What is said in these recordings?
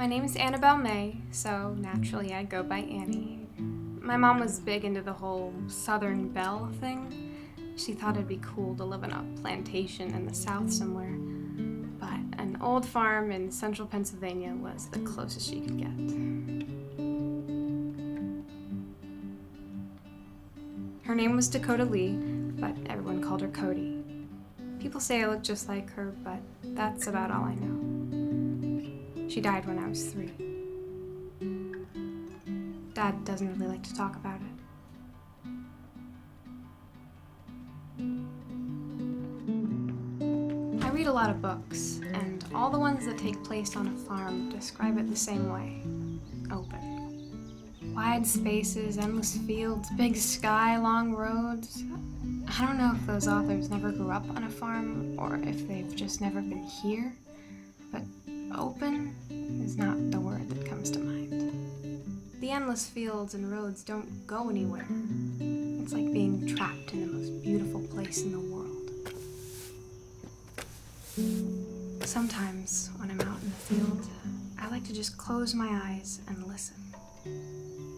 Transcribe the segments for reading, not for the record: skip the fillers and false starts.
My name is Annabelle May, so naturally I go by Annie. My mom was big into the whole Southern Belle thing. She thought it'd be cool to live in a plantation in the South somewhere, but an old farm in central Pennsylvania was the closest she could get. Her name was Dakota Lee, but everyone called her Cody. People say I look just like her, but that's about all I know. She died when I was 3. Dad doesn't really like to talk about it. I read a lot of books, and all the ones that take place on a farm describe it the same way. Open. Wide spaces, endless fields, big sky, long roads. I don't know if those authors never grew up on a farm or if they've just never been here, but open is not the word that comes to mind. The endless fields and roads don't go anywhere. It's like being trapped in the most beautiful place in the world. Sometimes when I'm out in the field, I like to just close my eyes and listen.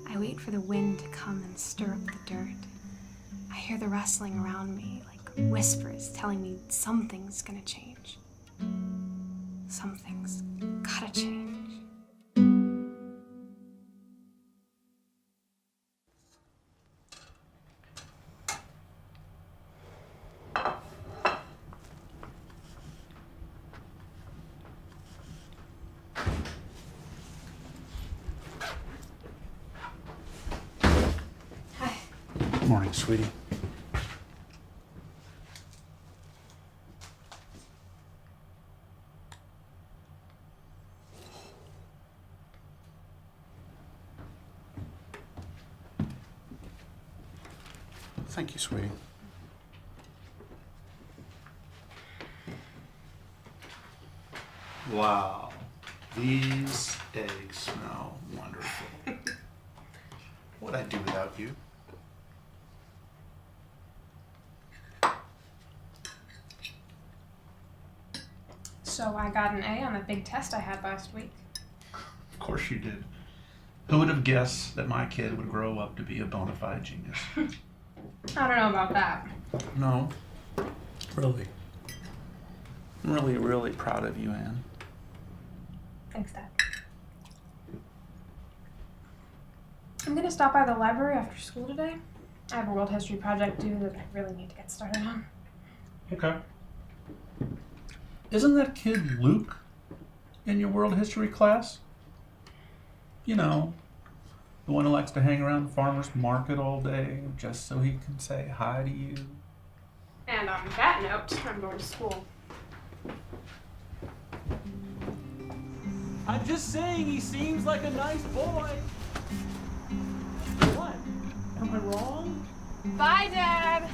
I wait for the wind to come and stir up the dirt. I hear the rustling around me like whispers telling me something's gonna change. Something's gotta change. Good morning, sweetie. Thank you, sweetie. Wow, these eggs smell wonderful. What'd I do without you? So I got an A on that big test I had last week. Of course you did. Who would have guessed that my kid would grow up to be a bona fide genius? I don't know about that. No, really. I'm really, really proud of you, Anne. Thanks, Dad. I'm gonna stop by the library after school today. I have a world history project due that I really need to get started on. Okay. Isn't that kid Luke in your world history class? You know, the one who likes to hang around the farmer's market all day just so he can say hi to you. And on that note, I'm going to school. I'm just saying he seems like a nice boy. What? Am I wrong? Bye, Dad!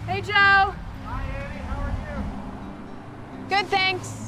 Hey, Joe! Hi, Annie. How are you? Good, thanks.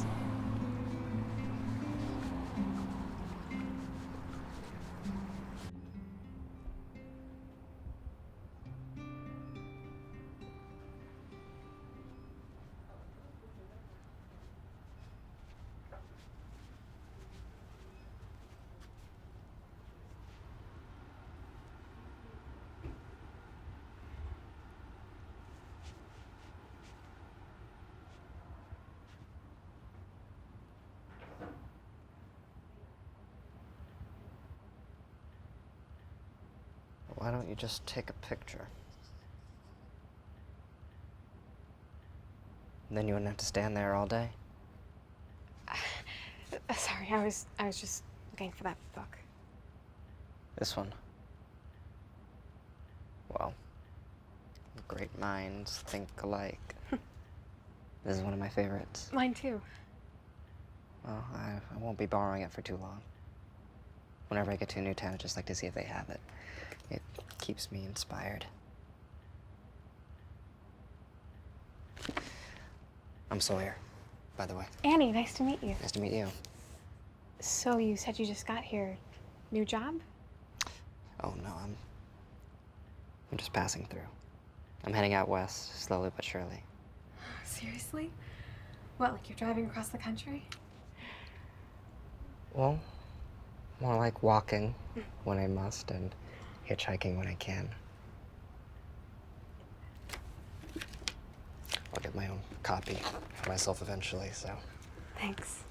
Why don't you just take a picture? Then you wouldn't have to stand there all day. Sorry, I was just looking for that book. This one. Well, great minds think alike. This is one of my favorites. Mine too. Well, I won't be borrowing it for too long. Whenever I get to a new town, I just like to see if they have it. It keeps me inspired. I'm Sawyer, by the way. Annie, nice to meet you. Nice to meet you. So you said you just got here. New job? Oh, no, I'm just passing through. I'm heading out west, slowly but surely. Seriously? What, like you're driving across the country? Well, more like walking when I must and hitchhiking when I can. I'll get my own copy for myself eventually, so. Thanks.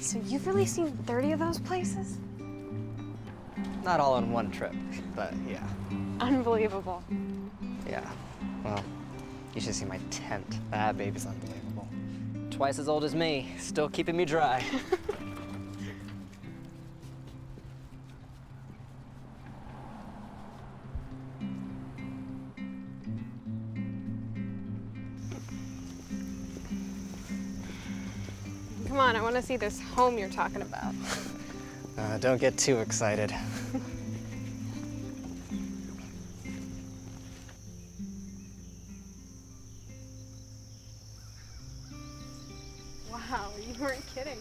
So you've really seen 30 of those places? Not all in one trip, but yeah. Unbelievable. Yeah. Well, you should see my tent. That baby's unbelievable. Twice as old as me, still keeping me dry. Come on, I want to see this home you're talking about. Don't get too excited. Wow, you weren't kidding.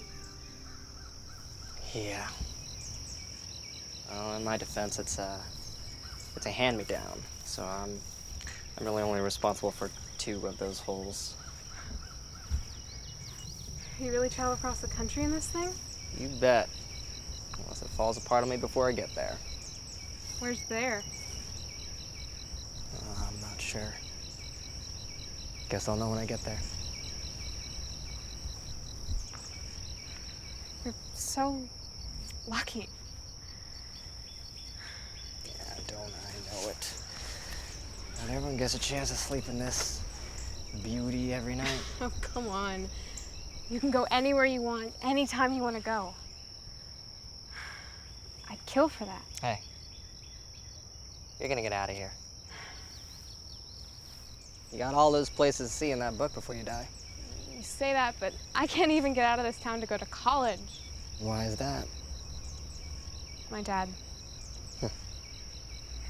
Yeah. Well, in my defense, it's a hand-me-down, so I'm really only responsible for 2 of those holes. You really travel across the country in this thing? You bet. Unless it falls apart on me before I get there. Where's there? I'm not sure. Guess I'll know when I get there. You're so lucky. Yeah, don't I know it. Not everyone gets a chance to sleep in this beauty every night. Oh, come on. You can go anywhere you want, anytime you want to go. I'd kill for that. Hey, you're gonna get out of here. You got all those places to see in that book before you die. You say that, but I can't even get out of this town to go to college. Why is that? My dad.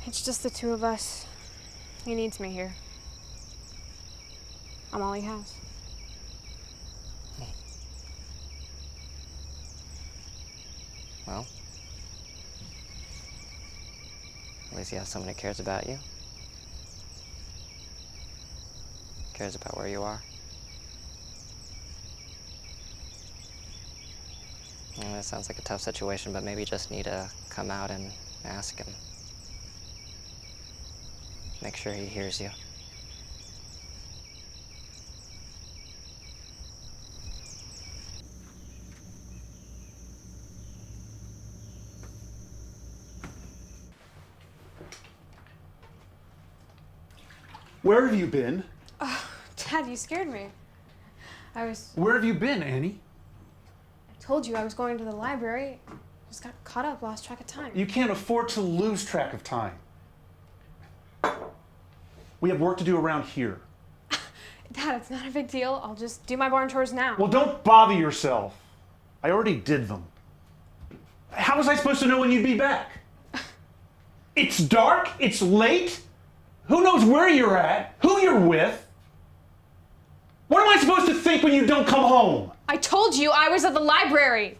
It's just the 2 of us. He needs me here. I'm all he has. Well, at least you have someone who cares about you. Cares about where you are. And that sounds like a tough situation, but maybe you just need to come out and ask him. Make sure he hears you. Where have you been? Dad, you scared me. Where have you been, Annie? I told you I was going to the library. Just got caught up, lost track of time. You can't afford to lose track of time. We have work to do around here. Dad, it's not a big deal. I'll just do my barn chores now. Well, don't bother yourself. I already did them. How was I supposed to know when you'd be back? It's dark, it's late. Who knows where you're at, who you're with? What am I supposed to think when you don't come home? I told you I was at the library.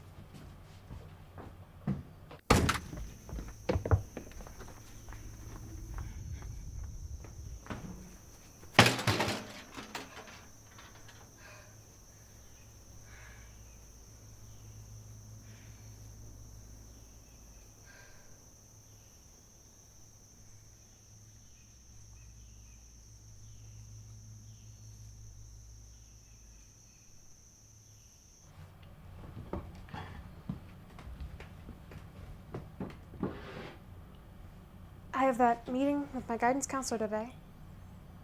I have that meeting with my guidance counselor today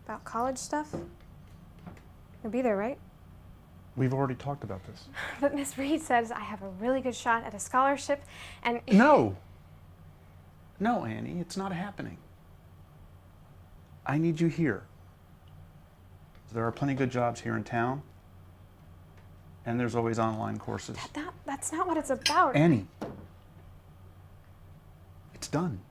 about college stuff. You'll be there, right? We've already talked about this. But Miss Reed says I have a really good shot at a scholarship, and No. No, Annie, it's not happening. I need you here. There are plenty of good jobs here in town, and there's always online courses. That's not what it's about. Annie, it's done.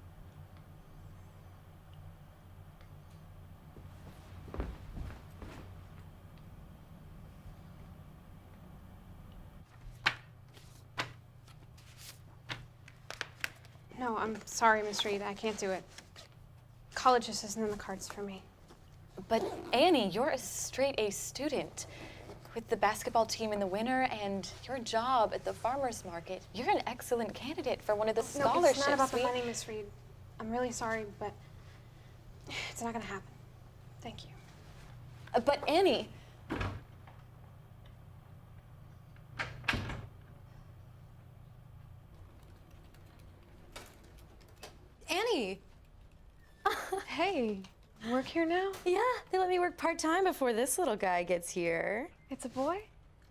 No, I'm sorry, Miss Reed. I can't do it. College just isn't in the cards for me. But Annie, you're a straight A student. With the basketball team in the winter and your job at the farmer's market, you're an excellent candidate for one of the scholarships. No, it's not about the money, Miss Reed. I'm really sorry, but it's not gonna happen. Thank you. But Annie. Annie! Hey, work here now? Yeah, they let me work part-time before this little guy gets here. It's a boy?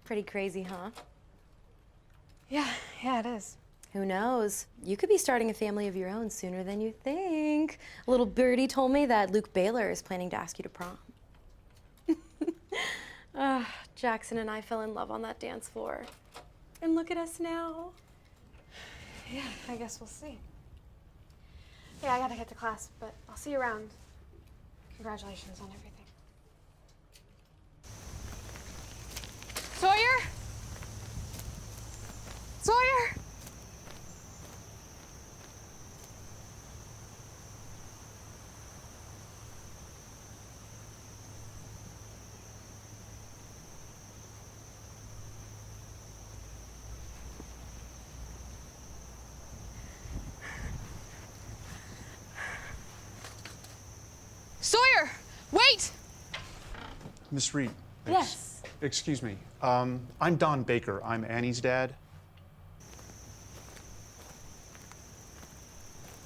Pretty crazy, huh? Yeah, it is. Who knows? You could be starting a family of your own sooner than you think. A little birdie told me that Luke Baylor is planning to ask you to prom. Jackson and I fell in love on that dance floor. And look at us now. Yeah, I guess we'll see. Yeah, I gotta get to class, but I'll see you around. Congratulations on everything. Sawyer? Sawyer? Sawyer, wait! Miss Reed. Yes. Excuse me. I'm Don Baker. I'm Annie's dad.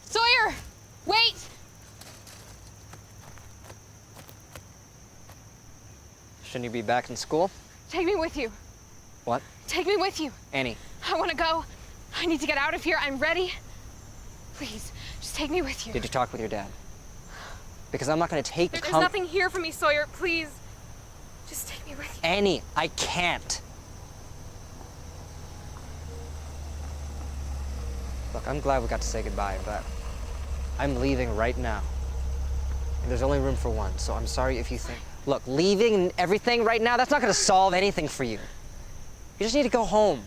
Sawyer, wait! Shouldn't you be back in school? Take me with you. What? Take me with you. Annie, I want to go. I need to get out of here. I'm ready. Please, just take me with you. did you talk with your dad? Because I'm not going to take There's nothing here for me, Sawyer. Please, just take me with you. Annie, I can't. Look, I'm glad we got to say goodbye, but I'm leaving right now. And there's only room for one, so I'm sorry if you think... Look, leaving everything right now, that's not going to solve anything for you. You just need to go home.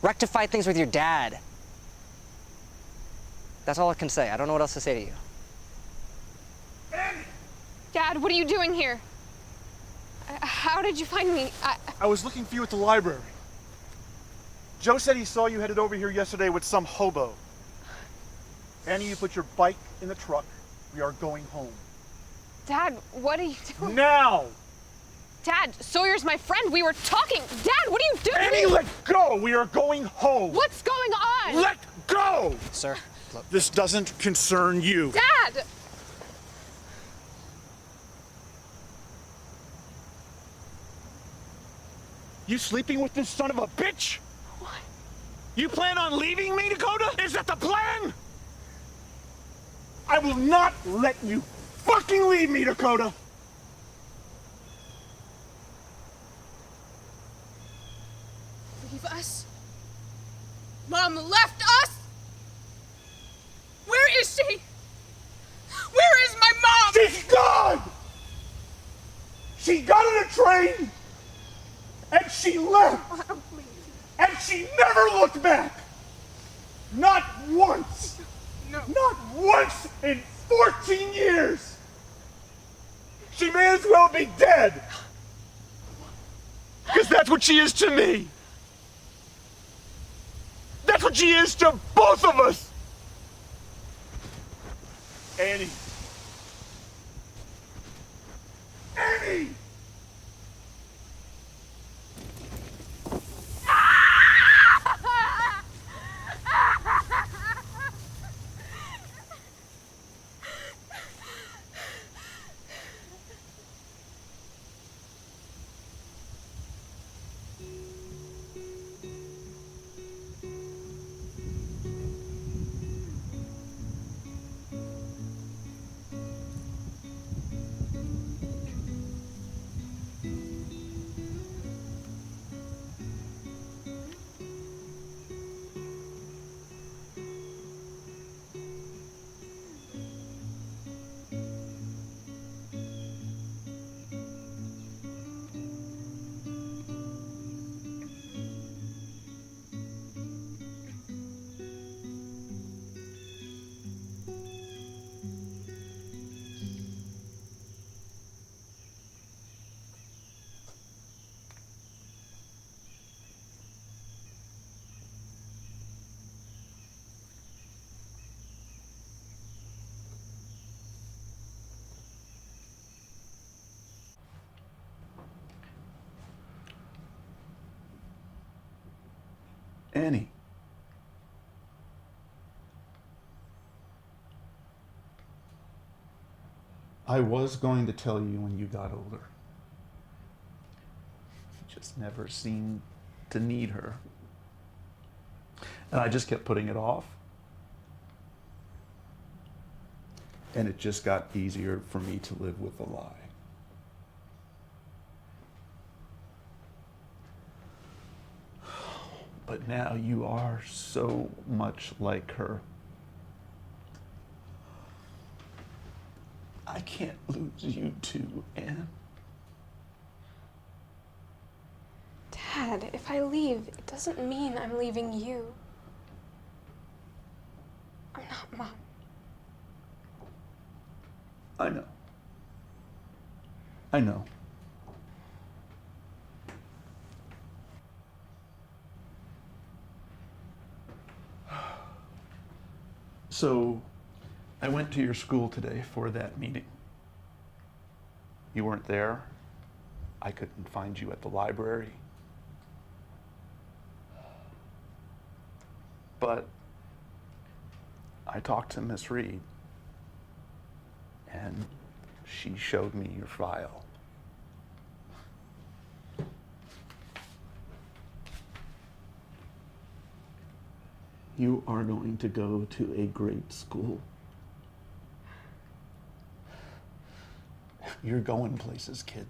Rectify things with your dad. That's all I can say. I don't know what else to say to you. Dad, what are you doing here? How did you find me? I was looking for you at the library. Joe said he saw you headed over here yesterday with some hobo. Annie, you put your bike in the truck. We are going home. Dad, what are you doing? Now! Dad, Sawyer's my friend. We were talking. Dad, what are you doing? Annie, let go! We are going home! What's going on? Let go! Sir, look. This doesn't concern you. Dad! You sleeping with this son of a bitch? What? You plan on leaving me, Dakota? Is that the plan? I will not let you fucking leave me, Dakota! Leave us? Mom left us? Where is she? Where is my mom? She's gone! She got on a train and she left. And she never looked back. Not once. No. Not once in 14 years. She may as well be dead. Because that's what she is to me. That's what she is to both of us. Annie. Annie! Annie. I was going to tell you when you got older. You just never seemed to need her. And I just kept putting it off. And it just got easier for me to live with a lie. But now you are so much like her. I can't lose you too, Anne. Dad, if I leave, it doesn't mean I'm leaving you. I'm not Mom. I know. I know. So, I went to your school today for that meeting. You weren't there. I couldn't find you at the library. But I talked to Miss Reed, and she showed me your file. You are going to go to a great school. You're going places, kid.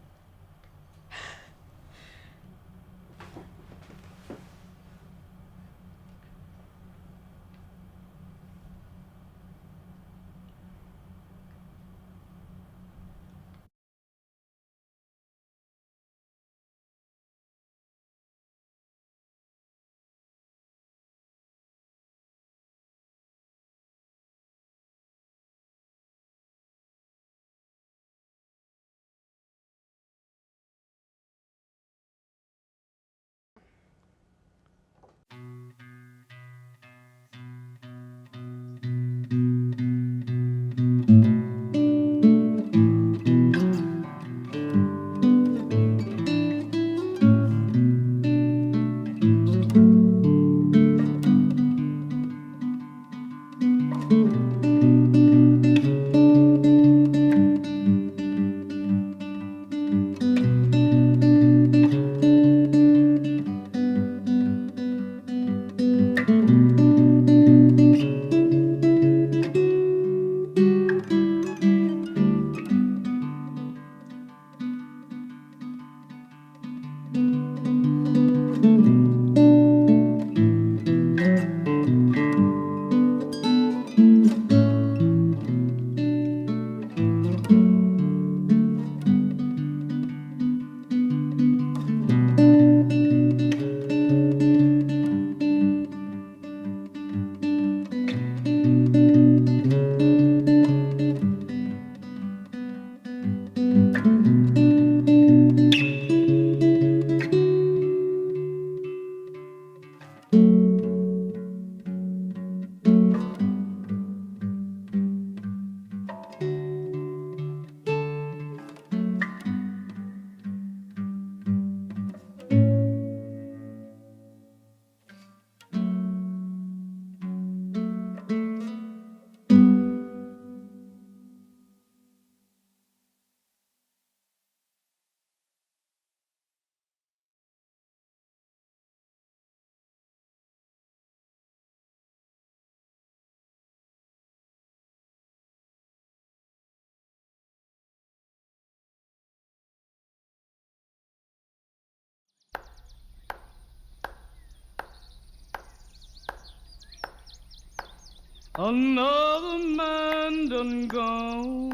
Another man done gone.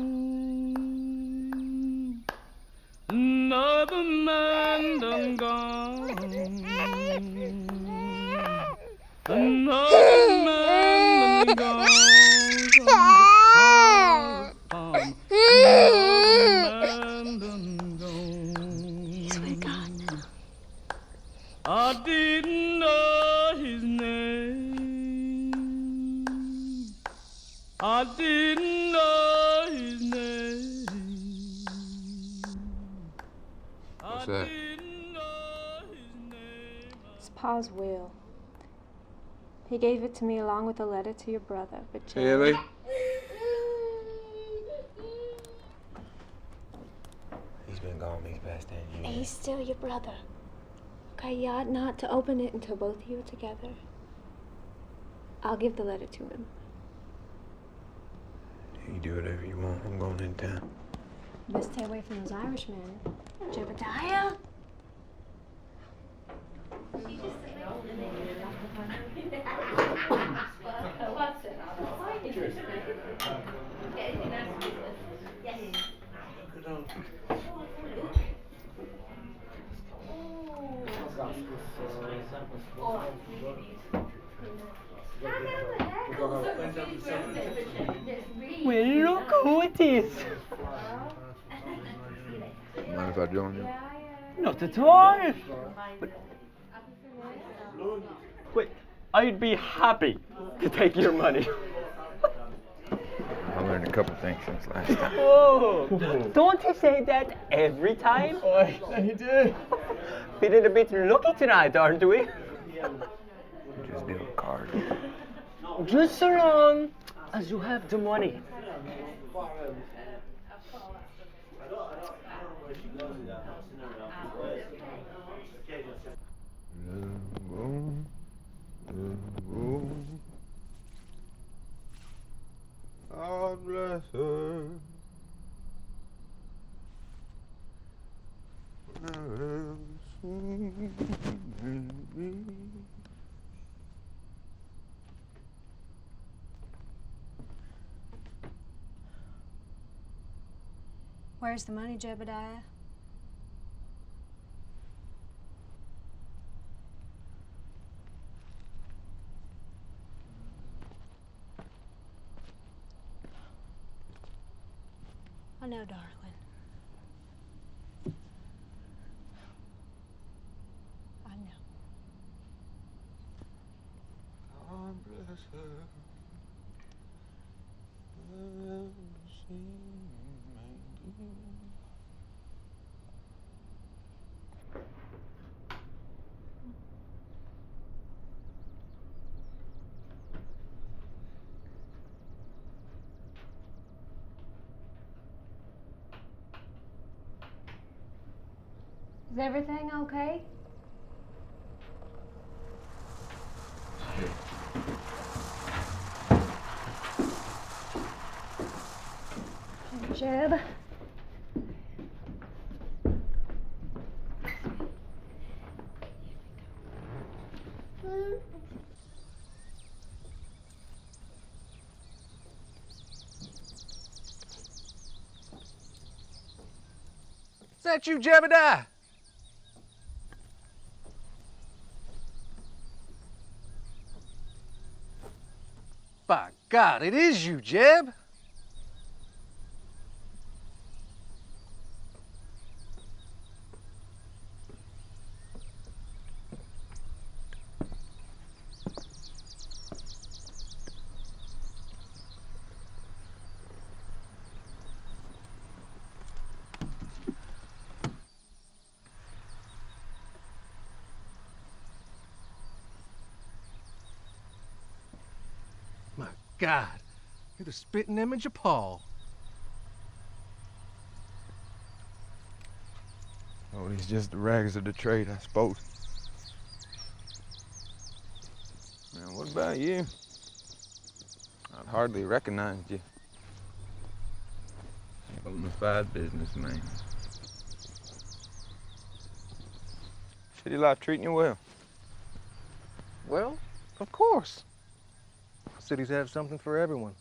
Another man done gone. Another man done gone. Another man done gone. He's with God now. I didn't know his name. I didn't know his name. What's that? Didn't know his name. It's Pa's will. He gave it to me along with a letter to your brother, but Jeb... Really? He's been gone these past 10 years. He's still your brother. Okay, you ought not to open it until both of you are together. I'll give the letter to him. You do whatever you want. I'm going in town. You best stay away from those Irishmen. Jebediah? Well, look who it is. Mind if I join you? Not at all. Wait, I'd be happy to take your money. I learned a couple things since last time. Oh, don't you say that every time? I do. Feeling a bit lucky tonight, aren't we? Just deal a card. Just so long as you have the money. God bless her. Where's the money, Jebediah? I know, darling. I know. God bless her. Is everything okay? Jeb. Is that you, Jebediah? By God, it is you, Jeb. My God, you're the spitting image of Paul. Oh, he's just the rags of the trade, I suppose. Now, what about you? I'd hardly recognize you. Bona fide businessman. City life treating you well? Well, of course. Cities have something for everyone.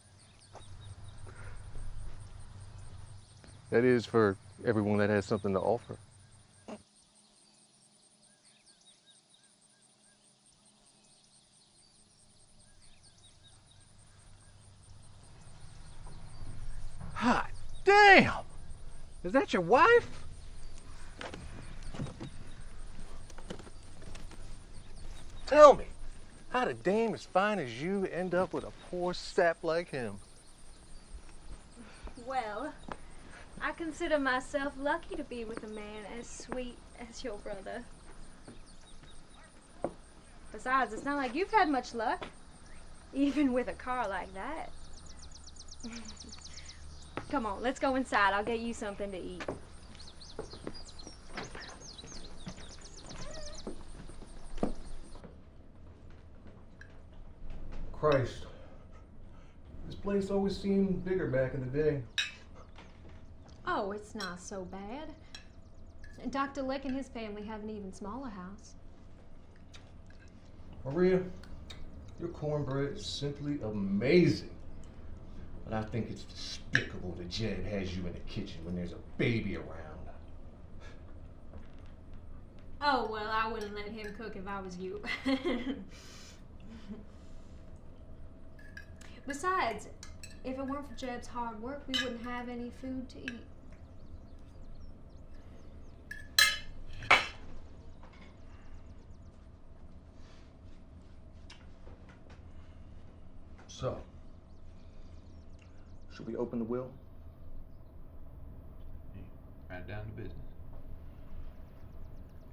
That is, for everyone that has something to offer. Hot damn! Is that your wife? Tell me, how'd a dame as fine as you end up with a poor sap like him? Well, I consider myself lucky to be with a man as sweet as your brother. Besides, it's not like you've had much luck, even with a car like that. Come on, let's go inside. I'll get you something to eat. Christ. This place always seemed bigger back in the day. Oh, it's not so bad. Dr. Lick and his family have an even smaller house. Maria, your cornbread is simply amazing. But I think it's despicable that Jed has you in the kitchen when there's a baby around. Oh, well, I wouldn't let him cook if I was you. Besides, if it weren't for Jeb's hard work, we wouldn't have any food to eat. So, should we open the will? Right down to business.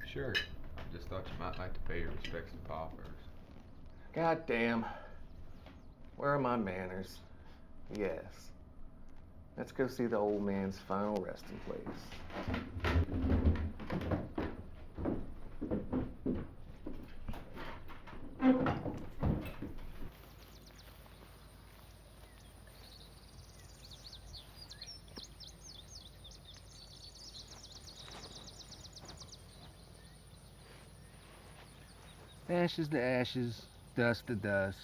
Sure. I just thought you might like to pay your respects to Pa first. God damn. Where are my manners? Yes. Let's go see the old man's final resting place. Ashes to ashes, dust to dust.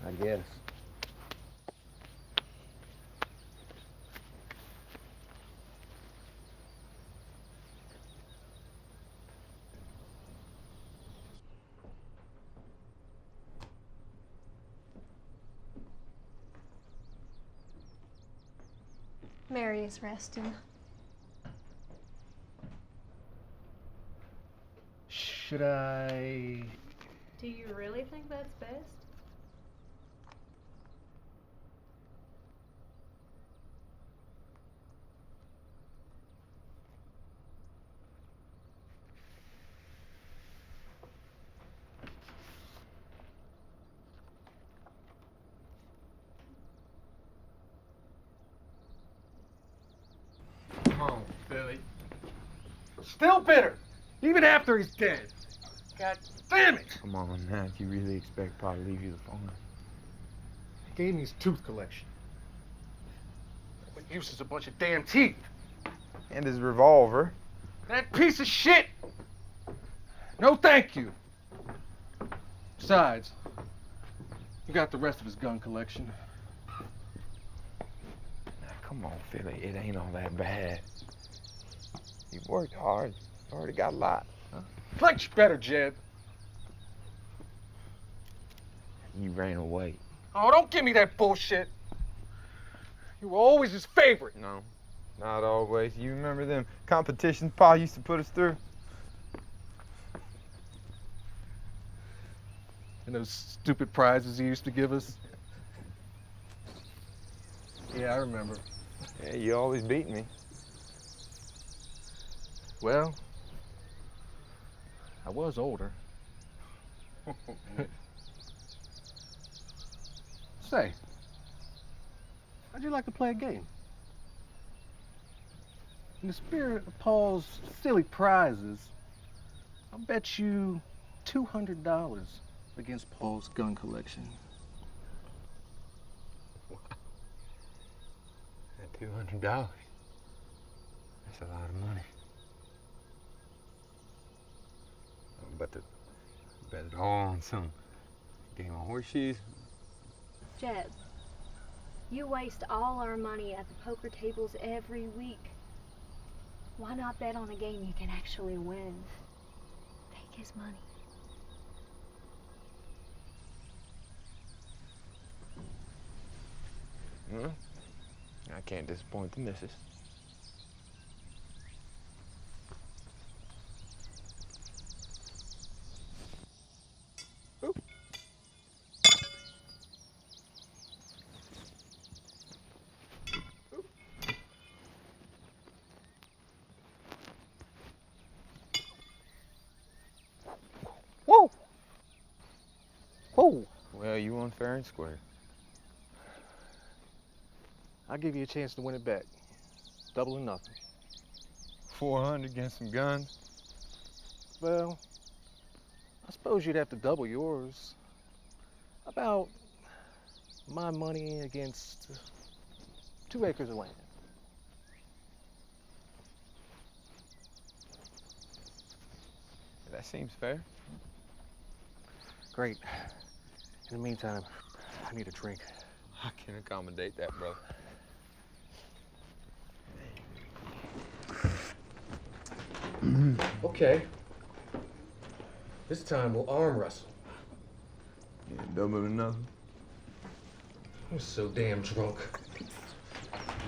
I guess. Mary is resting. Should I? Do you really think that's best? Come on, Billy. Still bitter, even after he's dead. God damn it! Come on, now. You really expect Pa to leave you the farm? He gave me his tooth collection. What use is a bunch of damn teeth? And his revolver. That piece of shit! No thank you. Besides, you got the rest of his gun collection. Now, come on, Philly. It ain't all that bad. You've worked hard. You've already got a lot. Huh? Much better, Jed. You ran away. Oh, don't give me that bullshit. You were always his favorite. No, not always. You remember them competitions Pa used to put us through? And those stupid prizes he used to give us. Yeah, I remember. Yeah, you always beat me. Well, I was older. Say, how'd you like to play a game? In the spirit of Paul's silly prizes, I'll bet you $200 against Paul's gun collection. $200. That's a lot of money. But to bet it all on some game of horseshoes. Jed, you waste all our money at the poker tables every week. Why not bet on a game you can actually win? Take his money. Well, I can't disappoint the missus. Oop. fair and square. I'll give you a chance to win it back. Double or nothing. 400 against some guns? Well, I suppose you'd have to double yours. About my money against 2 acres of land. That seems fair. Great. In the meantime, I need a drink. I can accommodate that, bro. Okay. This time we'll arm wrestle. Yeah, double or nothing. I'm so damn drunk.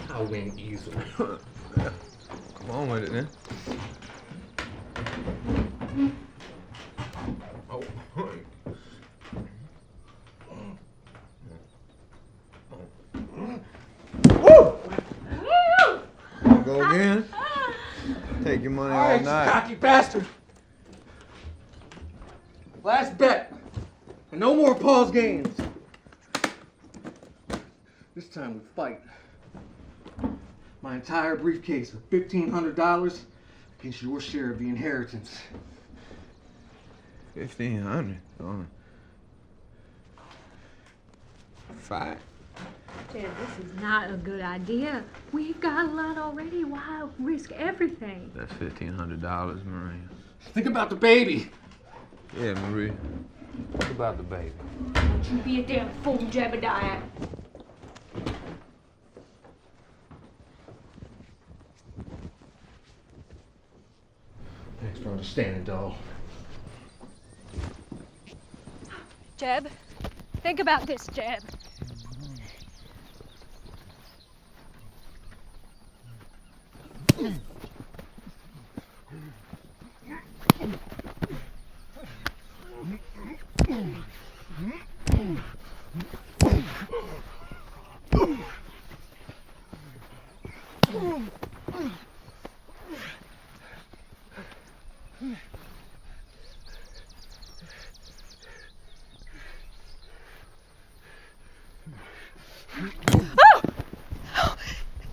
I'll win easily. Come on with it, then. Oh. Go again? Take your money all All right, night. you cocky bastard. Last bet. And no more pause games. This time we fight. My entire briefcase of $1,500 against your share of the inheritance. 1,500. Fight. Jed, this is not a good idea. We've got a lot already. Why risk everything? That's $1,500, Maria. Think about the baby. Yeah, Maria. Think about the baby. Don't you be a damn fool, Jebediah. Thanks for understanding, doll. Jeb, think about this, Jeb.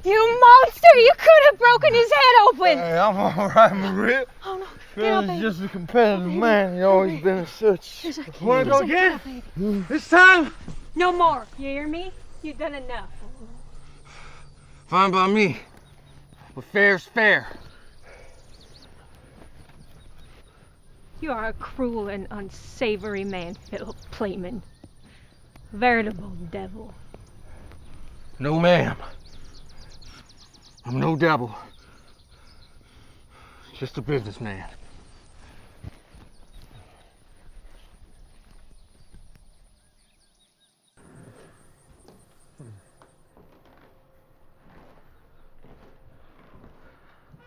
You monster! You could have broken his head open! Hey, I'm all right, Maria. Oh no, get up, He's baby. just a competitive man. He's always been such. Wanna go again? This time? No more. You hear me? You've done enough. Fine by me. But fair's fair. You are a cruel and unsavory man, Philip Playman. Veritable devil. No, ma'am. I'm no devil. Just a businessman.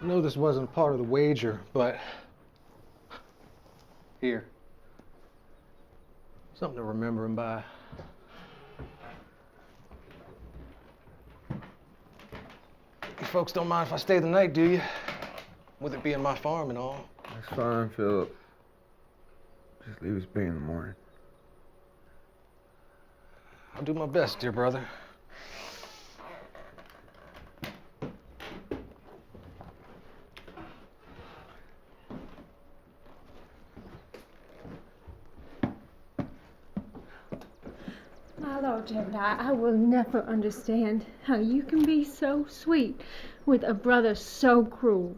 I know this wasn't part of the wager, but here. Something to remember him by. You folks don't mind if I stay the night, do you? With it being my farm and all. That's fine, Philip. Just leave us be in the morning. I'll do my best, dear brother. My Lord Jebediah, I will never understand how you can be so sweet with a brother so cruel.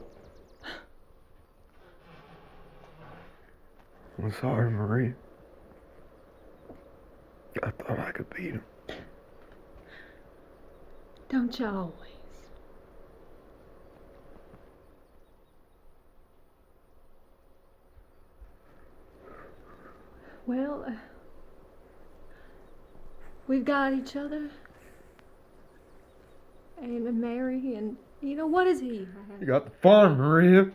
I'm sorry, Marie. I thought I could beat him. Don't you always? Well, we've got each other. And Mary, and you know, what is he? You got the farm, Maria.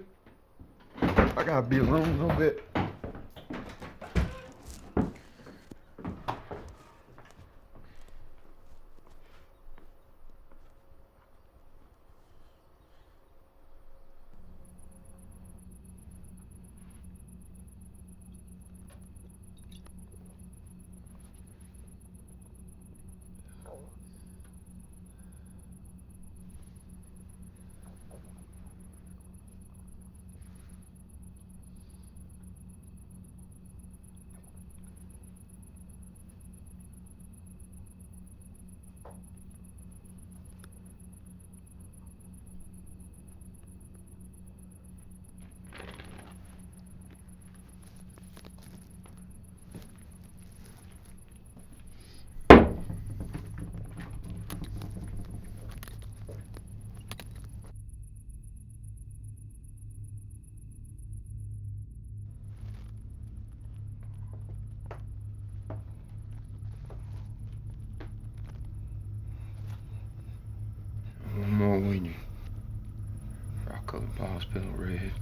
I gotta be alone a little bit. Hospital red.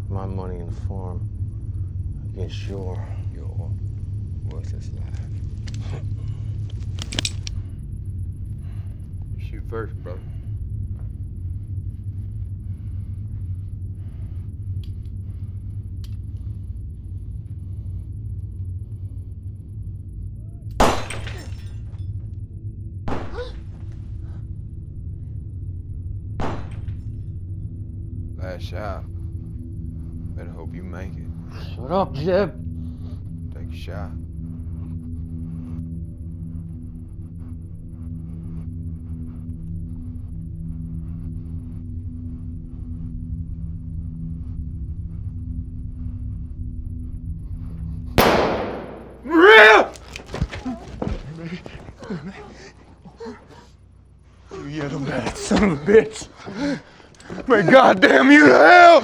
My money in the farm against your worthless life. Shoot first, brother. Last shot. Better hope you make it. Shut up, Jeb. Take a shot. Maria! You yellow mad son of a bitch! May God damn you to hell!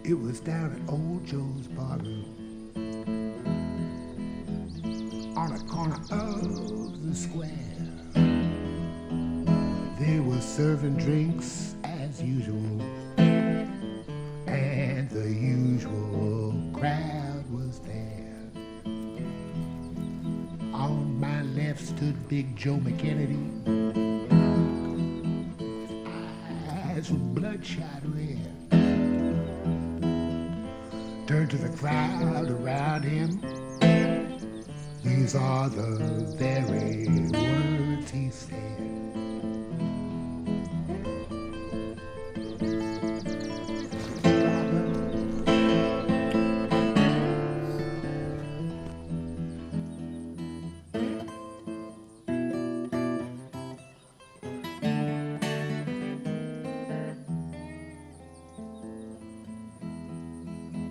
It was down at Old Joe's barroom on a corner of the square. They were serving drinks as usual, and the usual crowd was there. On my left stood Big Joe McKennedy, eyes were bloodshot red. Turned to the crowd around him. These are the very words he said.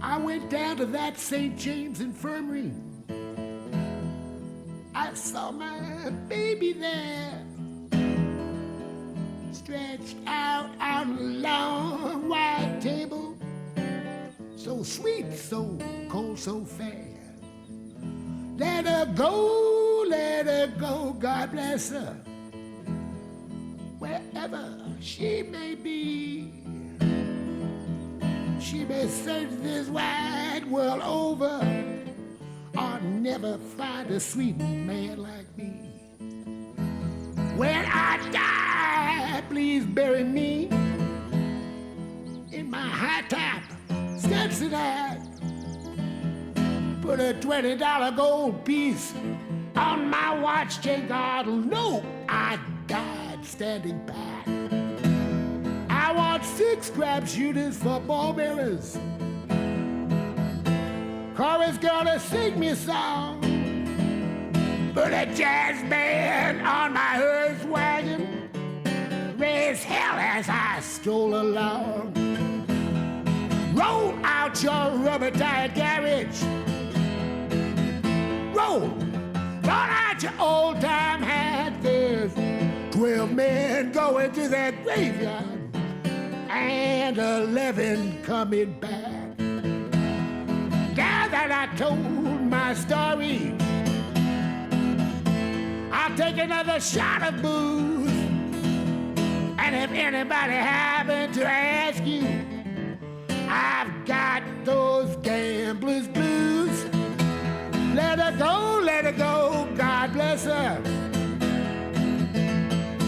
I went down to that St. James Infirmary. I saw my baby there, stretched out on a long white table, so sweet, so cold, so fair. Let her go, God bless her, wherever she may be. She may search this wide world over, or never find a sweet man like me. When I die, please bury me in my high top Stetson hat. Put a $20 gold piece on my watch chain. God'll know I died standing pat. I want 6 crap shooters for ball bearers. Chorus gonna sing me a song. Put a jazz band on my hearse wagon. Raise hell as I stroll along. Roll out your rubber-tired carriage. Roll out your old-time hat. There's 12 men going to that graveyard and 11 coming back. Now that I told my story, I'll take another shot of booze. And if anybody happened to ask you, I've got those gambler's blues. Let her go, God bless her,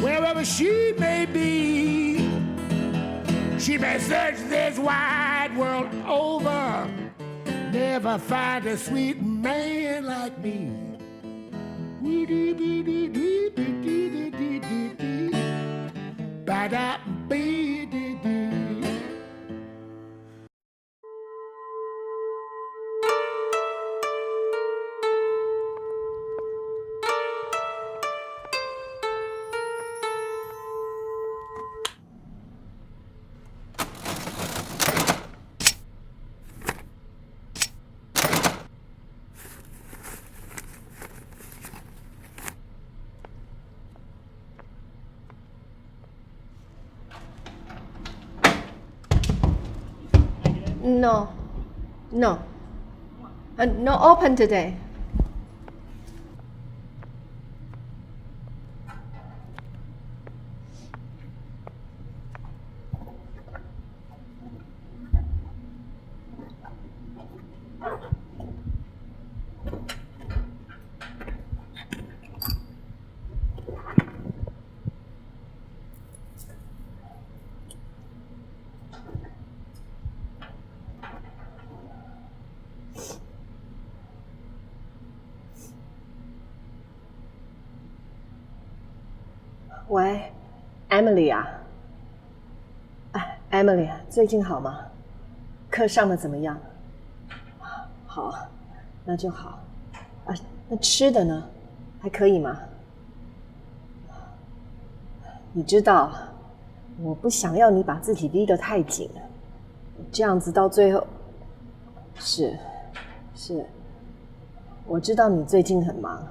wherever she may be. She may search this wide world over, never find a sweet man like me. Ba-da-ba-dee-dee. No, no. No open today.喂 ，Emily 啊，哎，Emily，最近好吗？课上的怎么样？好，那就好。啊，那吃的呢？还可以吗？你知道，我不想要你把自己逼得太紧，这样子到最后，是，我知道你最近很忙，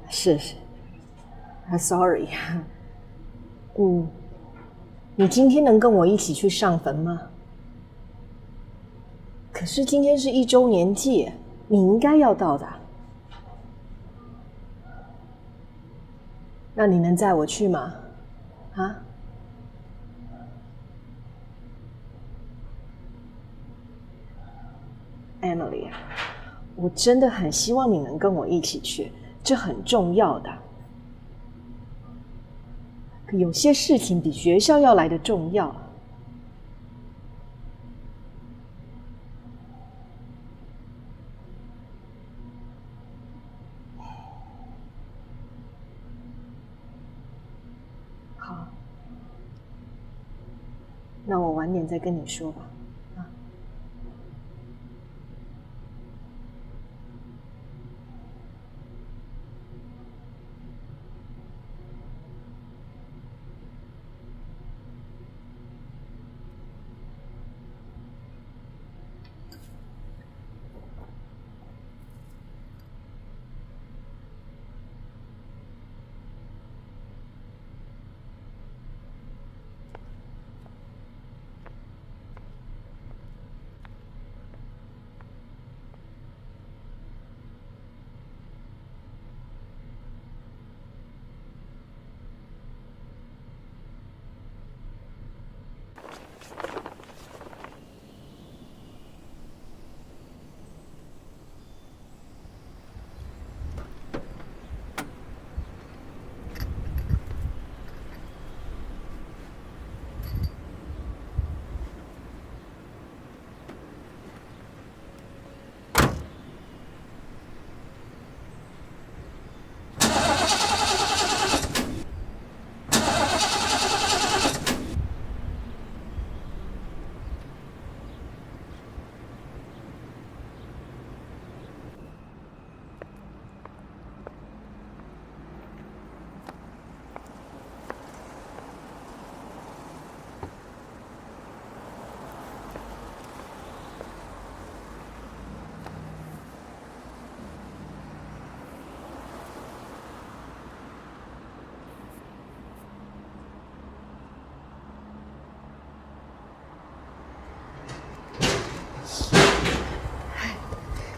是。Sorry， 你今天能跟我一起去上坟吗？可是今天是1周年祭，你应该要到的。那你能载我去吗？啊？Emily， 我真的很希望你能跟我一起去，这很重要的。有些事情比学校要来的重要。好，那我晚点再跟你说吧。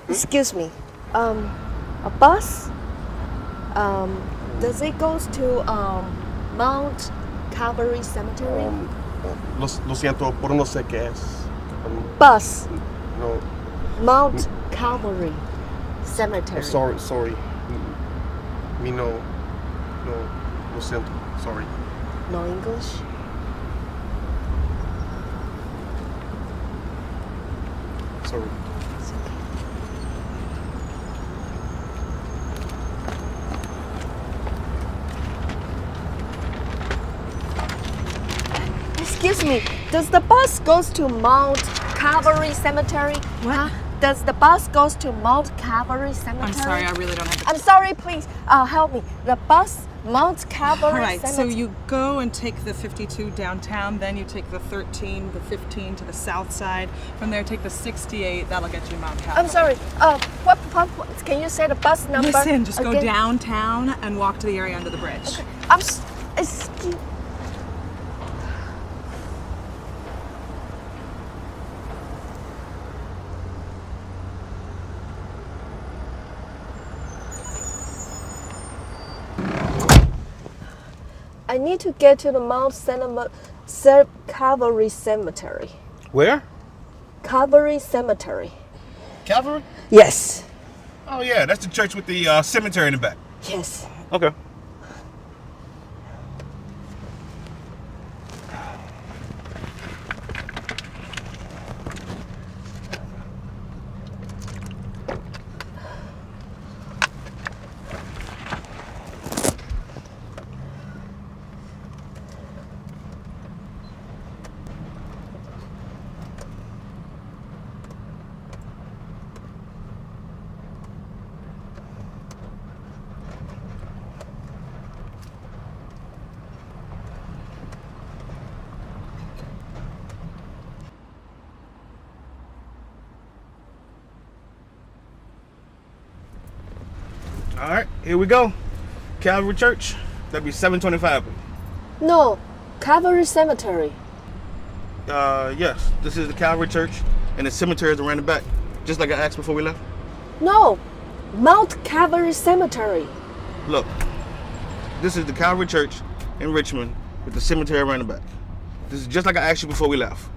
Excuse me, a bus? Does it goes to Mount Calvary Cemetery? Lo siento, pero no sé qué es. Bus. No. Mount Calvary Cemetery. Oh, sorry. Me no. Lo siento. Sorry. No English? Sorry. Excuse me, does the bus goes to Mount Calvary Cemetery? What? Does the bus goes to Mount Calvary Cemetery? I'm sorry, I really don't have I'm sorry, please help me. The bus, Mount Calvary All right, Cemetery. so you go and take the 52 downtown, then you take the 13, the 15 to the south side. From there, take the 68. That'll get you Mount Calvary. I'm sorry. What? Can you say the bus number? Listen, just go again? downtown and walk to the area under the bridge. Okay. Excuse. I need to get to the Mount Calvary Cemetery. Where? Calvary Cemetery. Calvary? Yes. Oh yeah, that's the church with the cemetery in the back. Yes. Okay. All right, here we go. Calvary Church. That'd be 725. No, Calvary Cemetery. Yes, this is the Calvary Church, and the cemetery is around the back, just like I asked before we left. No, Mount Calvary Cemetery. Look, this is the Calvary Church in Richmond with the cemetery around the back. This is just like I asked you before we left.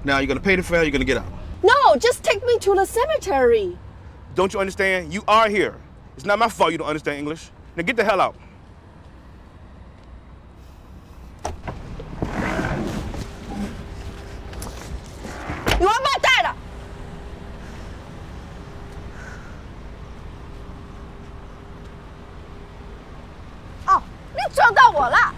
Now you're gonna pay the fare. You're gonna get out. No, just take me to the cemetery. Don't you understand? You are here. It's not my fault you don't understand English. Now get the hell out.你王八蛋的！哦，你撞到我了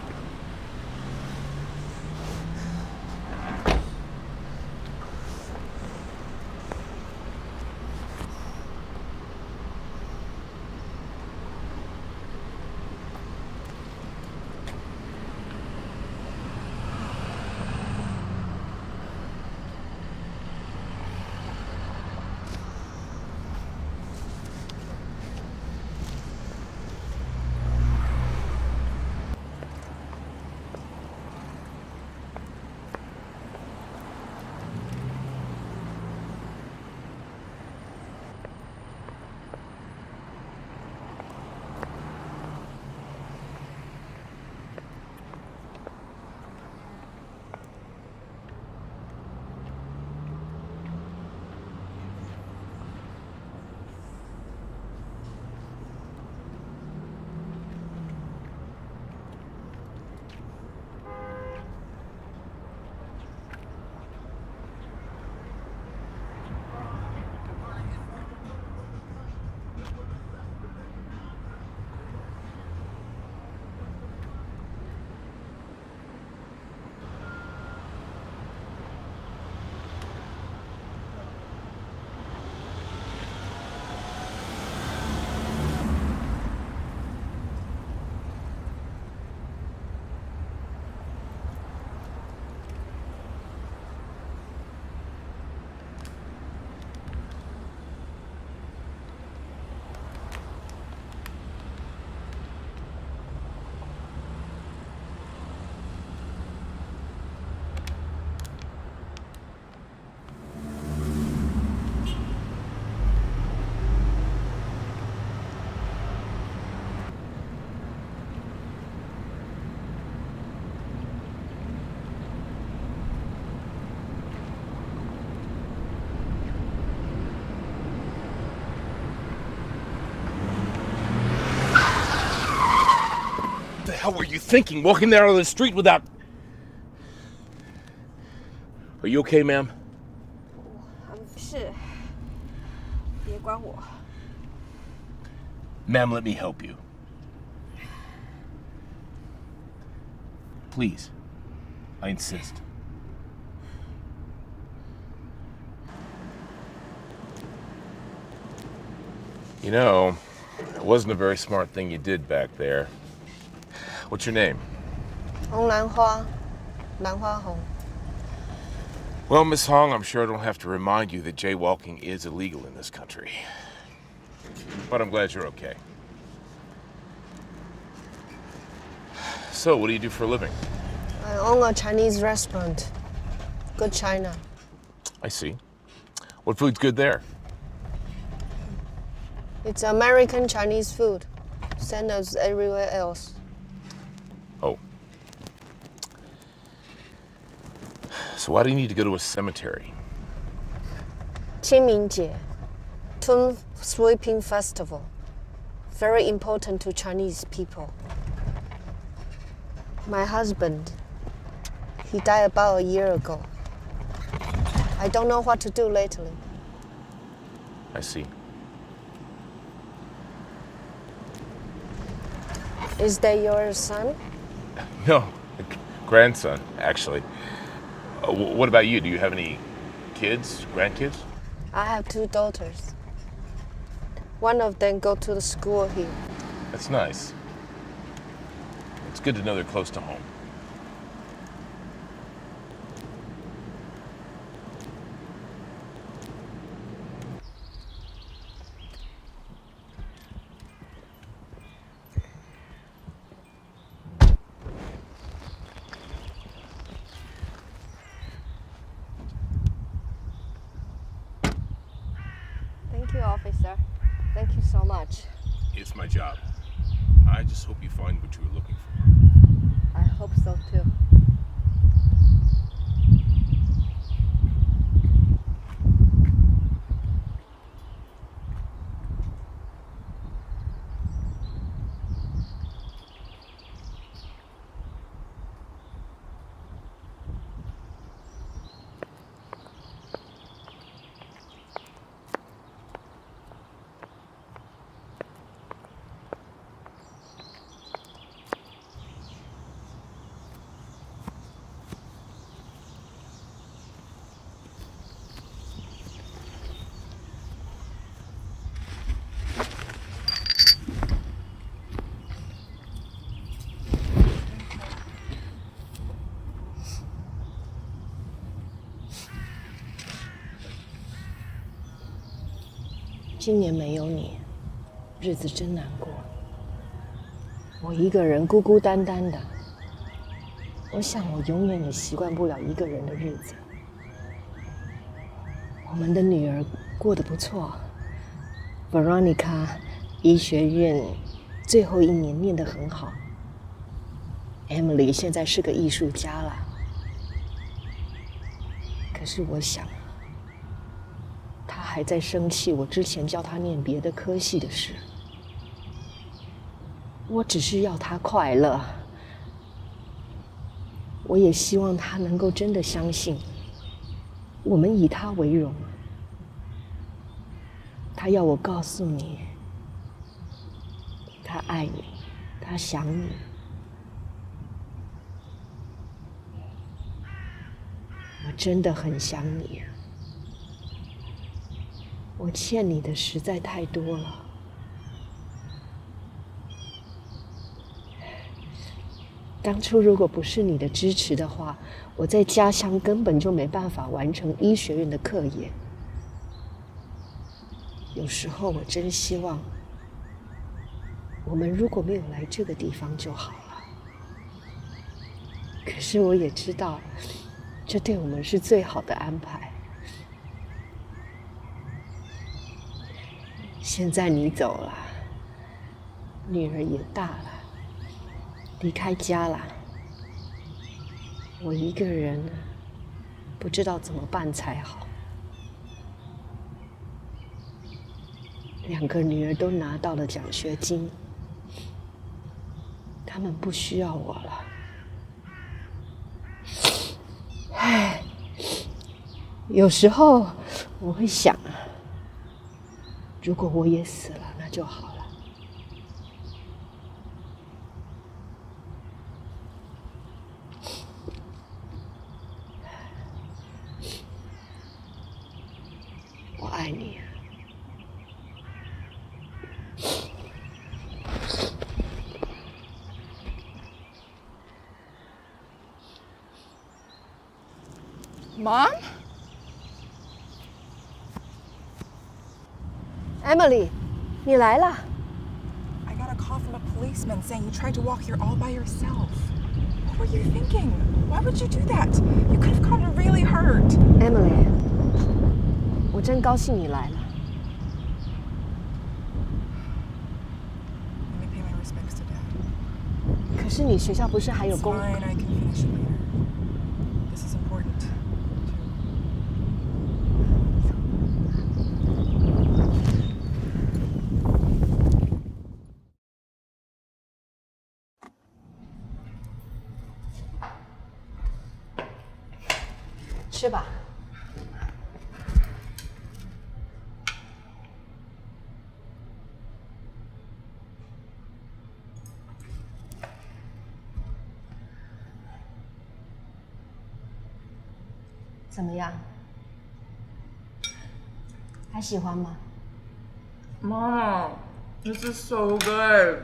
！What the hell were you thinking, walking down on the street without... Are you okay, ma'am? 是，别管我。 Ma'am, let me help you. Please. I insist. You know, it wasn't a very smart thing you did back there. What's your name? 红兰花，兰花红。 Well, Miss Hong, I'm sure I don't have to remind you that jaywalking is illegal in this country. But I'm glad you're okay. So, what do you do for a living? I own a Chinese restaurant. Good China. I see. What food's good there? It's American Chinese food. Same as everywhere else. Oh. So why do you need to go to a cemetery? 清明节, Tomb Sweeping Festival. Very important to Chinese people. My husband, he died about a year ago. I don't know what to do lately. I see. Is that your son? No, grandson, actually. What about you? Do you have any kids, grandkids? I have 2 daughters. One of them go to the school here. That's nice. It's good to know they're close to home. Thank you, officer. Thank you so much. It's my job. I just hope you find what you were looking for. I hope so too.今年没有你，日子真难过。我一个人孤孤单单的，我想我永远也习惯不了一个人的日子。我们的女儿过得不错 ，Veronica 医学院最后1年念得很好 ，Emily 现在是个艺术家了。可是我想。他还在生气我之前叫他念别的科系的事。我只是要他快乐，我也希望他能够真的相信，我们以他为荣。他要我告诉你，他爱你，他想你。我真的很想你啊。我欠你的实在太多了。当初如果不是你的支持的话，我在家乡根本就没办法完成医学院的课业。有时候我真希望，我们如果没有来这个地方就好了。可是我也知道，这对我们是最好的安排。现在你走了，女儿也大了，离开家了，我一个人不知道怎么办才好。2个女儿都拿到了奖学金，她们不需要我了。唉，有时候我会想，如果我也死了，那就好了。我爱你， Mom? Emily，你来了。 I got a call from a policeman saying you tried to walk here all by yourself. What were you thinking? Why would you do that? You could have gotten really hurt. Emily，我真高兴你来了。 Let me pay my respects to Dad. 可是你学校不是还有 It's 功课？ fine, I can finish it later. This is important. 吃吧。怎么样？还喜欢吗？ Mom, this is so good.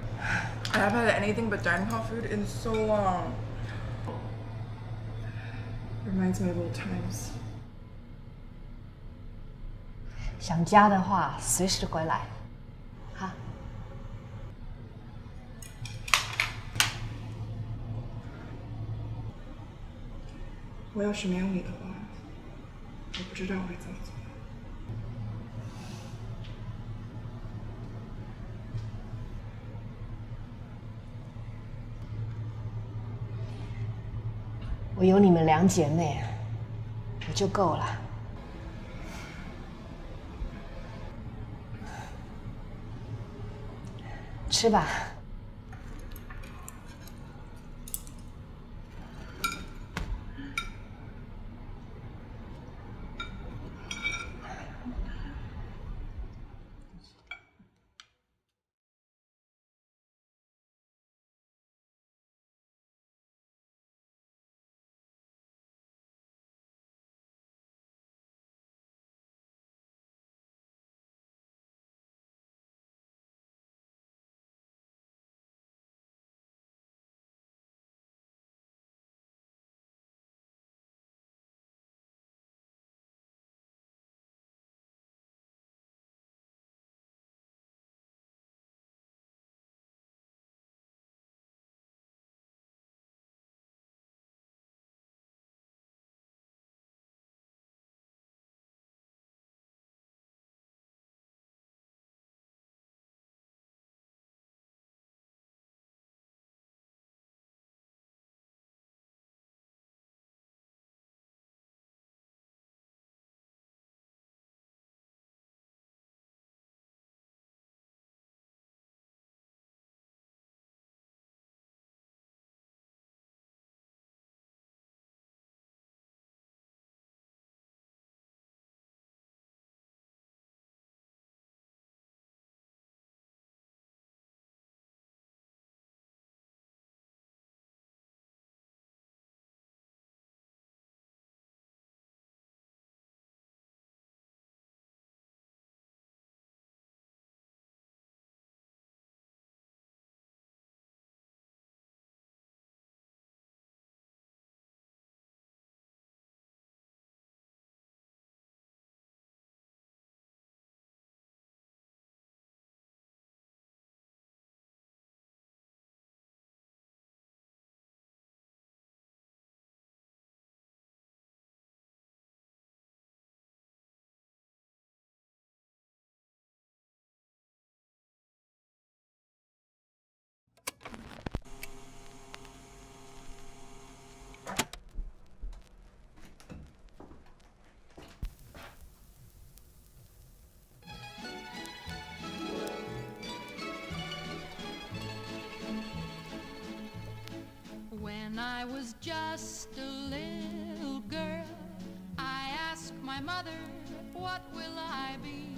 I haven't had anything but dining hall food in so long. Reminds me of old times. 想家的话，随时回来。哈。我要是没有你的话，我不知道我会怎么做。我有你们2姐妹，我就够了。吃吧。When I was just a little girl, I asked my mother, what will I be?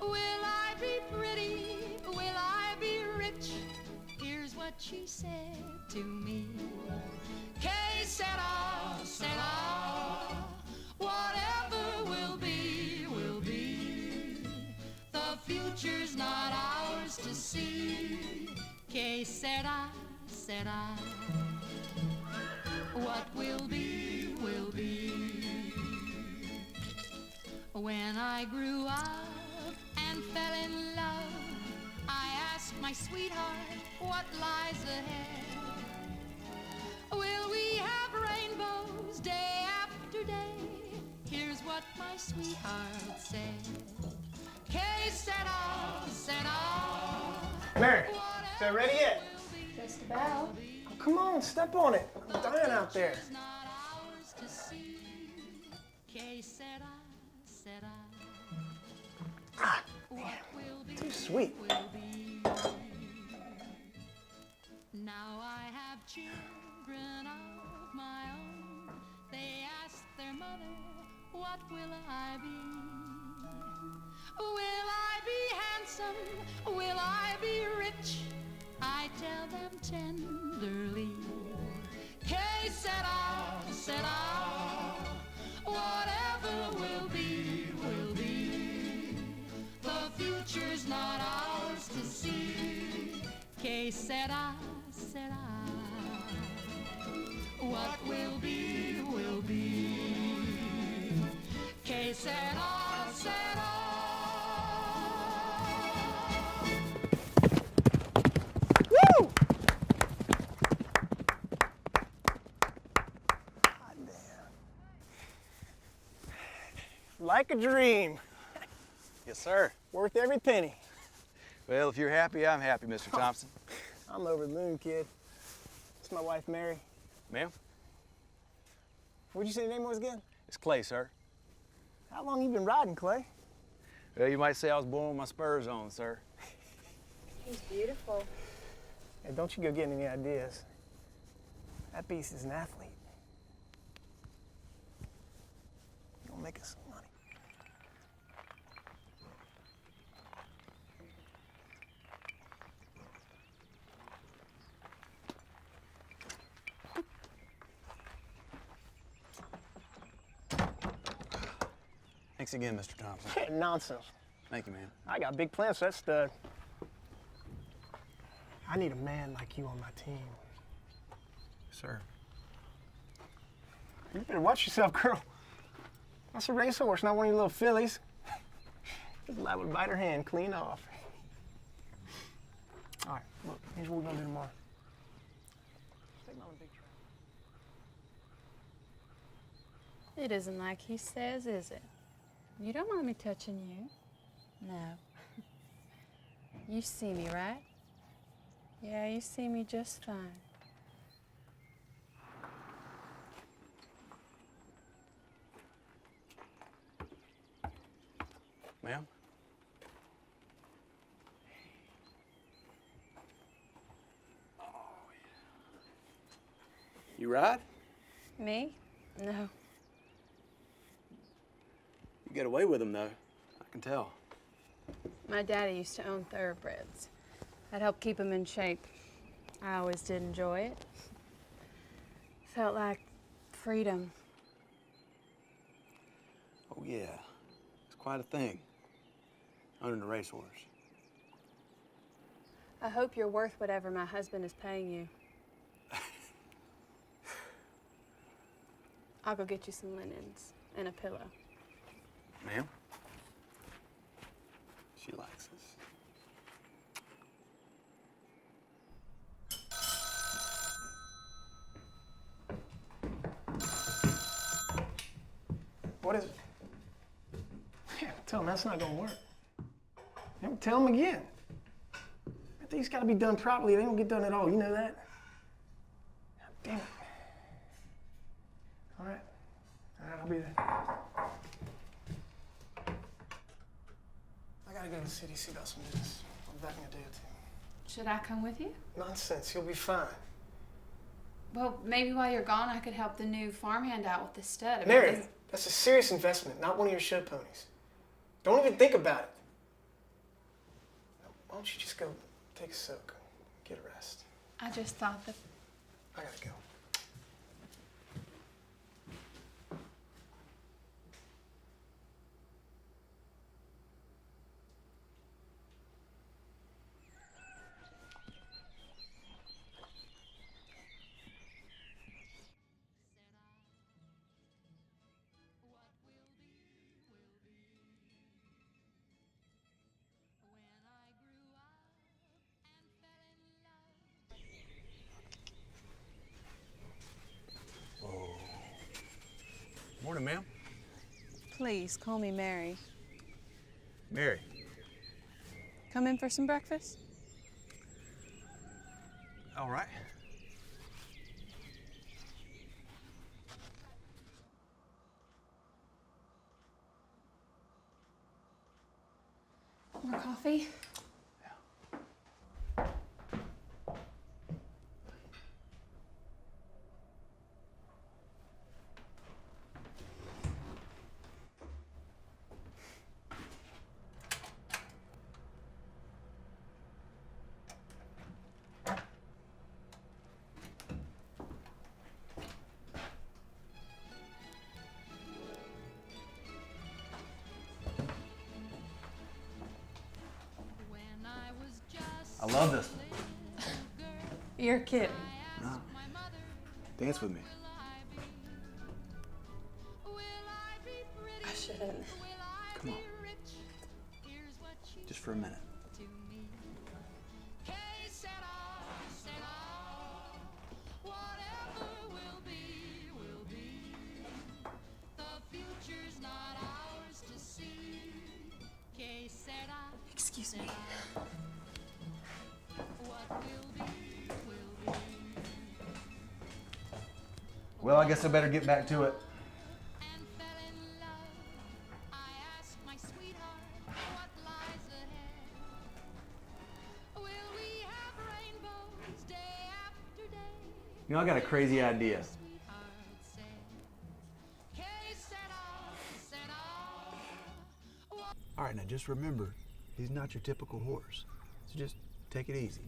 Will I be pretty? Will I be rich? Here's what she said to me. Que sera, sera. Whatever will be, will be. The future's not ours to see. Que sera, sera. What will be, will be. When I grew up and fell in love, I asked my sweetheart what lies ahead. Will we have rainbows day after day? Here's what my sweetheart said. Que sera, sera. Mary, is that ready yet? Just about. Oh, come on, step on it. I'm dying out there. Que sera, sera. Ah, man, too sweet. Now I have children of my own. They ask their mother, what will I be? Will I be handsome? Will I be rich? I tell them tenderly. Que sera, sera. Whatever will be, will be. The future's not ours to see. Que sera, sera. What will be, will be. Que sera, sera. Woo! Like a dream. Yes, sir. Worth every penny. Well, if you're happy, I'm happy, Mr. Thompson. I'm over the moon, kid. It's my wife, Mary. Ma'am? What'd you say your name was again? It's Clay, sir. How long you been riding, Clay? Well, you might say I was born with my spurs on, sir. He's beautiful. Hey, don't you go getting any ideas. That beast is an athlete. He'll make us some money. Thanks again, Mr. Thompson. Nonsense. Thank you, man. I got big plans for that stud. I need a man like you on my team. Sir. You better watch yourself, girl. That's a racehorse, not one of your little fillies. This lad would bite her hand clean off. All right, look, here's what we're gonna do tomorrow. Take Mom a big trip. It isn't like he says, is it? You don't mind me touching you? No. You see me, right? Yeah, you see me just fine. Ma'am? You ride? Me? No. You get away with them, though. I can tell. My daddy used to own thoroughbreds. That helped keep him in shape. I always did enjoy it. Felt like freedom. Oh, yeah. It's quite a thing. Owning a racehorse. I hope you're worth whatever my husband is paying you. I'll go get you some linens and a pillow. Ma'am? She likes us. What is it? Yeah, tell him that's not gonna work. Yeah, tell him again. Things gotta be done properly. They don't get done at all. You know that? Damn it. All right. All right, I'll be there. I gotta go to the city, see about some business. I'll be back in a day or two. Should I come with you? Nonsense. You'll be fine. Well, maybe while you're gone, I could help the new farmhand out with the stud. I mean, Mary, that's a serious investment, not one of your show ponies. Don't even think about it. Why don't you just go take a soak, get a rest? I just thought that... I gotta go. please call me Mary. Mary. Come in for some breakfast? All right. More coffee? I love this. You're kidding. No. Dance with me. I shouldn't. Come on. Just for a minute. Excuse me. Well, I guess I better get back to it. You know, I got a crazy idea. All right, now just remember, he's not your typical horse. So just take it easy.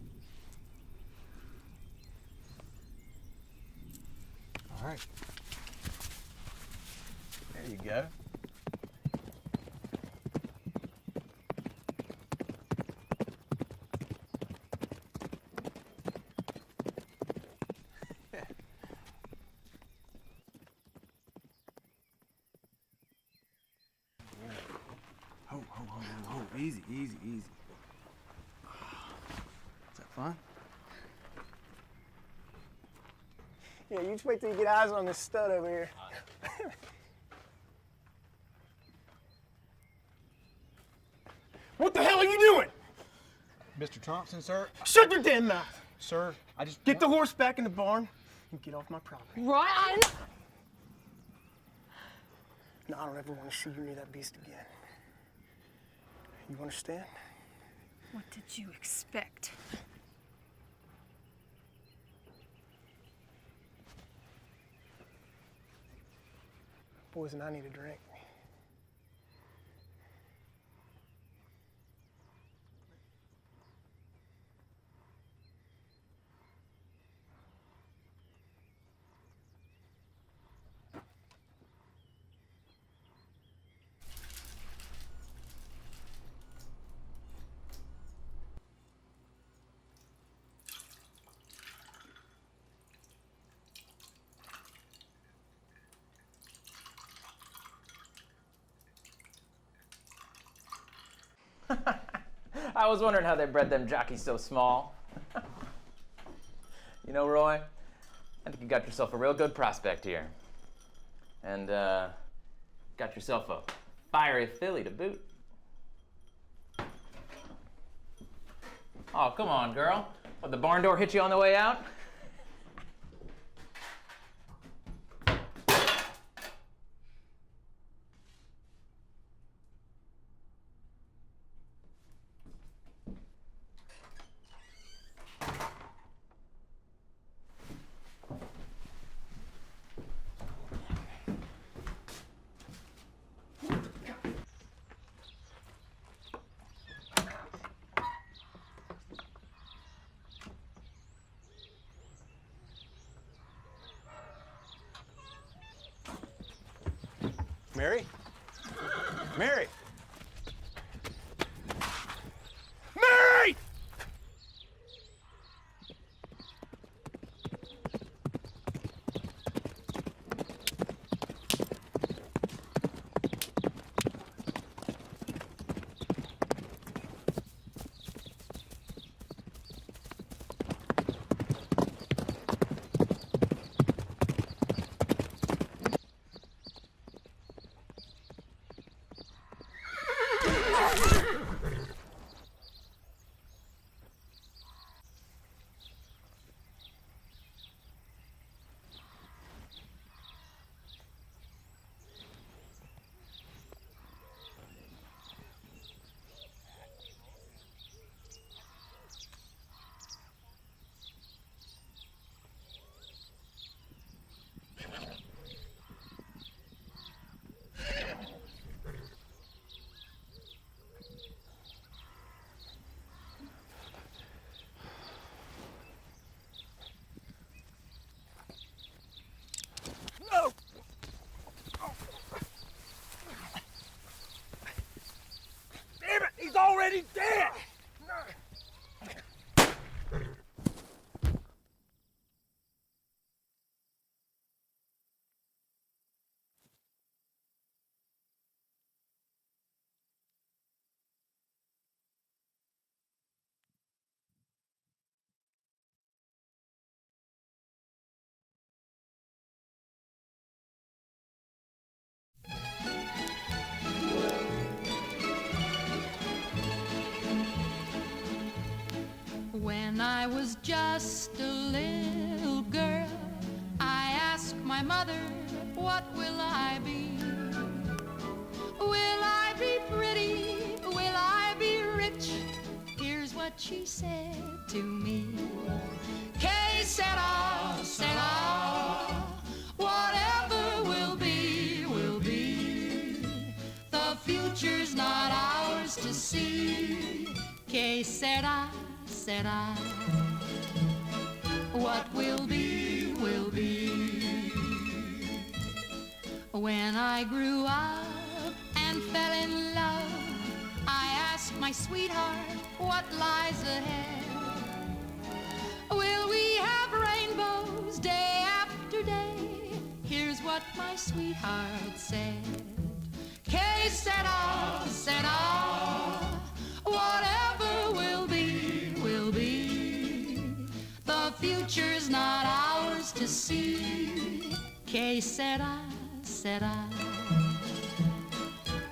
All right. There you go. Ho, easy, easy, easy. Is that fun? Yeah, you just wait till you get eyes on this stud over here. What the hell are you doing? Mr. Thompson, sir. Shut your damn mouth. Sir, I just... Get the horse back in the barn and get off my property. Ryan! No, I don't ever want to see you near that beast again. You understand? What did you expect? Boys, and I need a drink. I was wondering how they bred them jockeys so small. You know, Roy, I think you got yourself a real good prospect here. And got yourself a fiery filly to boot. Oh, come on, girl. What, the barn door hit you on the way out? Mary? Mary! Mary! When I was just a little girl, I asked my mother, what will I be? Will I be pretty? Will I be rich? Here's what she said to me. Que sera, sera. Whatever will be, will be. The future's not ours to see. Que sera, sera. What will be, will be. When I grew up and fell in love, I asked my sweetheart, what lies ahead? Will we have rainbows day after day? Here's what my sweetheart said. Que sera, sera. Whatever will be, will be. The future's not ours to see. Que sera, sera.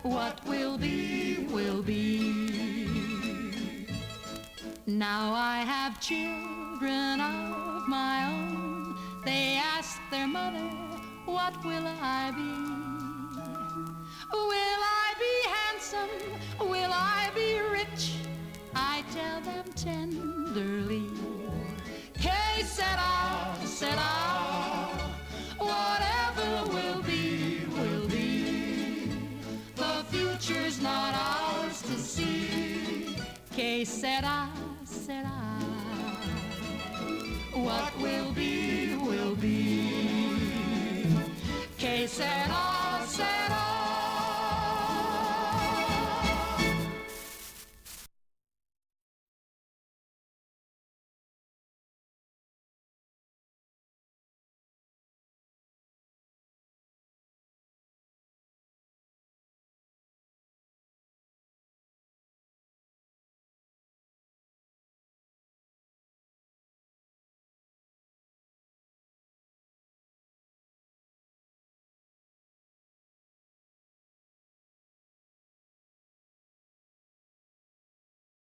What will be, will be. Now I have children of my own. They ask their mother, what will I be? Will I be handsome? Will I be rich? I tell them tenderly. Que sera, sera. Whatever will be, will be. The future's not ours to see. Que sera, sera. What will be, will be. Que sera.